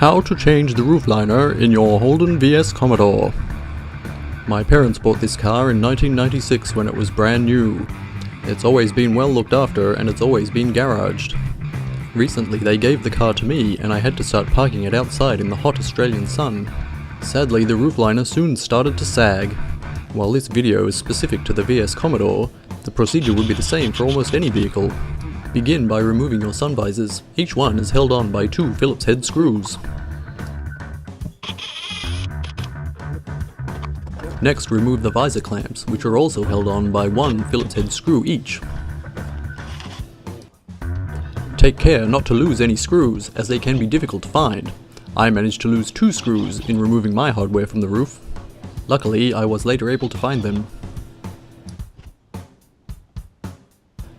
How to change the roof liner in your Holden vs Commodore. My parents bought this car in 1996 when it was brand new. It's always been well looked after and it's always been garaged. Recently they gave the car to me and I had to start parking it outside in the hot Australian sun. Sadly the roof liner soon started to sag. While this video is specific to the VS Commodore, the procedure would be the same for almost any vehicle. Begin by removing your sun visors. Each one is held on by 2 Phillips head screws. Next, remove the visor clamps, which are also held on by 1 Phillips head screw each. Take care not to lose any screws, as they can be difficult to find. I managed to lose 2 screws in removing my hardware from the roof. Luckily, I was later able to find them.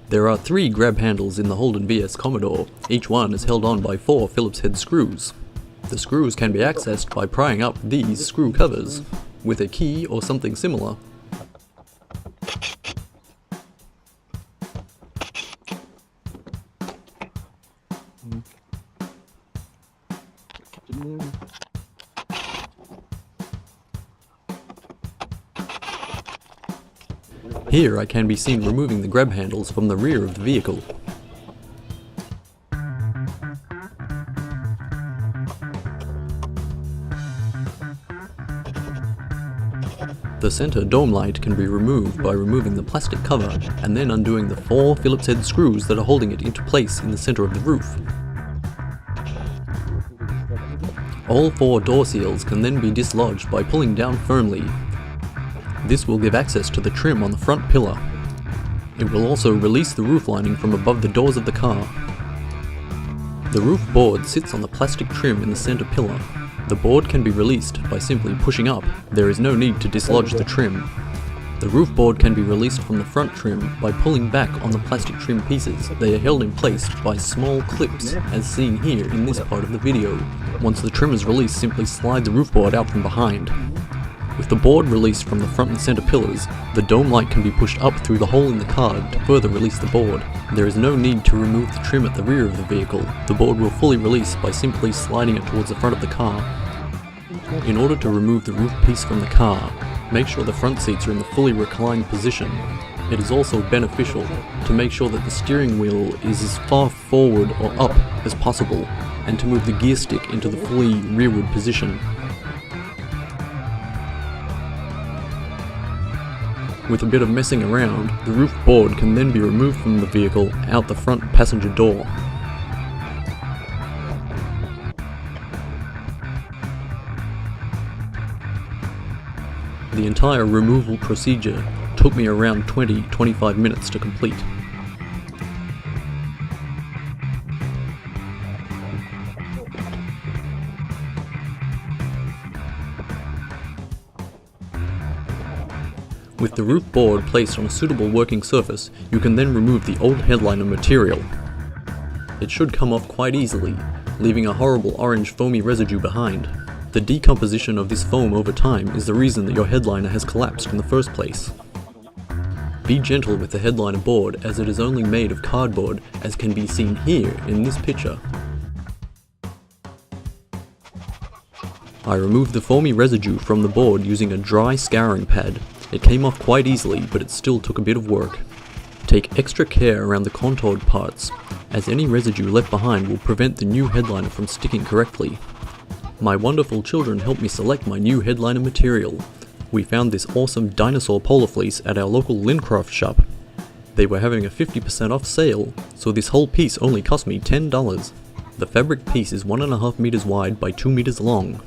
There are 3 grab handles in the Holden vs Commodore. Each one is held on by 4 Phillips head screws. The screws can be accessed by prying up these screw covers with a key or something similar. Here I can be seen removing the grab handles from the rear of the vehicle. The center dome light can be removed by removing the plastic cover and then undoing the 4 Phillips head screws that are holding it into place in the center of the roof. All 4 door seals can then be dislodged by pulling down firmly. This will give access to the trim on the front pillar. It will also release the roof lining from above the doors of the car. The roof board sits on the plastic trim in the center pillar. The board can be released by simply pushing up. There is no need to dislodge the trim. The roof board can be released from the front trim by pulling back on the plastic trim pieces. They are held in place by small clips, as seen here in this part of the video. Once the trim is released, simply slide the roof board out from behind. With the board released from the front and center pillars, the dome light can be pushed up through the hole in the car to further release the board. There is no need to remove the trim at the rear of the vehicle. The board will fully release by simply sliding it towards the front of the car. In order to remove the roof piece from the car, make sure the front seats are in the fully reclined position. It is also beneficial to make sure that the steering wheel is as far forward or up as possible, and to move the gear stick into the fully rearward position. With a bit of messing around, the roof board can then be removed from the vehicle out the front passenger door. The entire removal procedure took me around 20-25 minutes to complete. With the roof board placed on a suitable working surface, you can then remove the old headliner material. It should come off quite easily, leaving a horrible orange foamy residue behind. The decomposition of this foam over time is the reason that your headliner has collapsed in the first place. Be gentle with the headliner board, as it is only made of cardboard, as can be seen here in this picture. I removed the foamy residue from the board using a dry scouring pad. It came off quite easily, but it still took a bit of work. Take extra care around the contoured parts, as any residue left behind will prevent the new headliner from sticking correctly. My wonderful children helped me select my new headliner material. We found this awesome dinosaur polar fleece at our local Lincroft shop. They were having a 50% off sale, so this whole piece only cost me $10. The fabric piece is 1.5 meters wide by 2 meters long.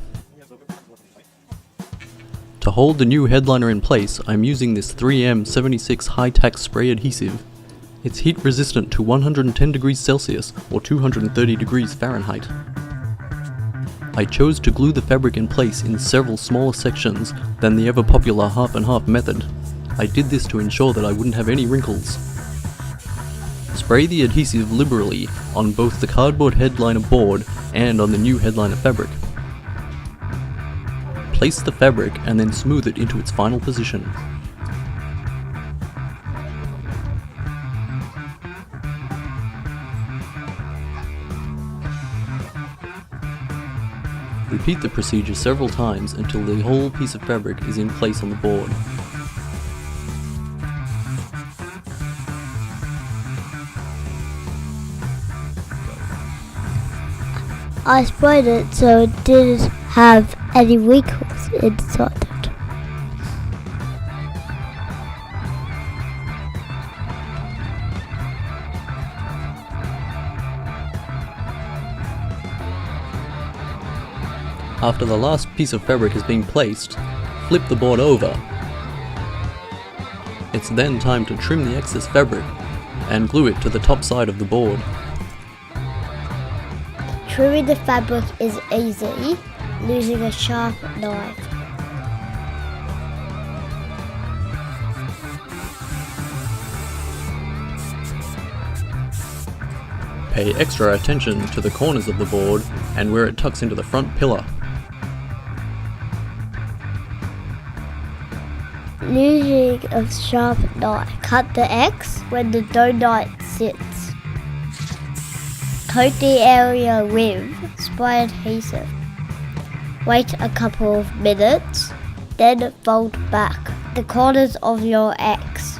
To hold the new headliner in place, I'm using this 3M 76 Hi Tack Spray Adhesive. It's heat resistant to 110 degrees Celsius or 230 degrees Fahrenheit. I chose to glue the fabric in place in several smaller sections than the ever popular half and half method. I did this to ensure that I wouldn't have any wrinkles. Spray the adhesive liberally on both the cardboard headliner board and on the new headliner fabric. Place the fabric and then smooth it into its final position. Repeat the procedure several times until the whole piece of fabric is in place on the board. I sprayed it so it didn't have any wrinkles inside it. After the last piece of fabric has been placed, flip the board over. It's then time to trim the excess fabric and glue it to the top side of the board. Trimming the fabric is easy using a sharp knife. Pay extra attention to the corners of the board and where it tucks into the front pillar. Using a sharp knife, cut the X when the donut sits. Coat the area with spray adhesive. Wait a couple of minutes, then fold back the corners of your X.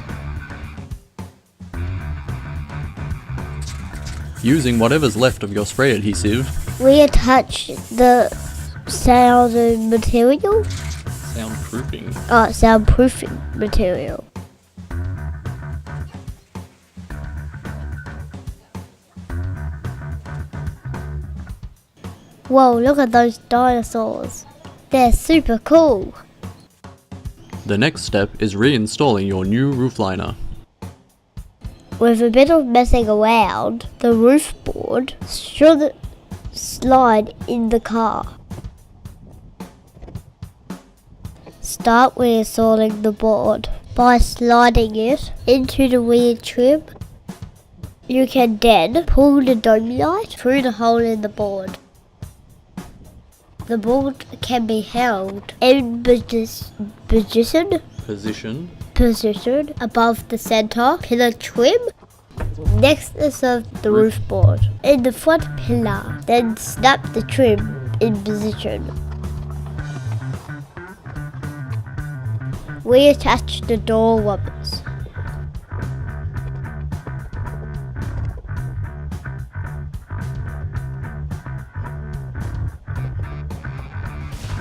Using whatever's left of your spray adhesive, Reattach the sounding material. Soundproofing material. Whoa, look at those dinosaurs. They're super cool. the next step is reinstalling your new roof liner. With a bit of messing around, the roof board should slide in the car. Start reinstalling the board by sliding it into the rear trim. You can then pull the dome light through the hole in the board. The board can be held in position above the center pillar trim next to the roof board. In the front pillar, then snap the trim in position. Reattach the door rubbers.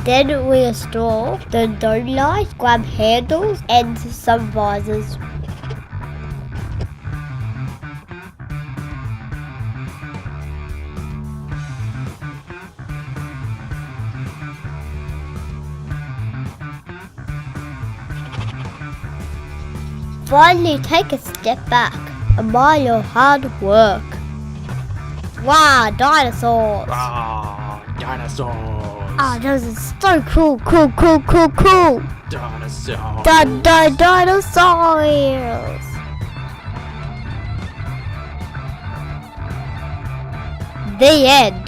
Then reinstall the dome light, grab handles and some visors. Finally, take a step back. Admire your hard work. Wow, dinosaurs! Ah, dinosaurs! Ah, those are so cool! Dinosaurs! Dinosaurs! The end.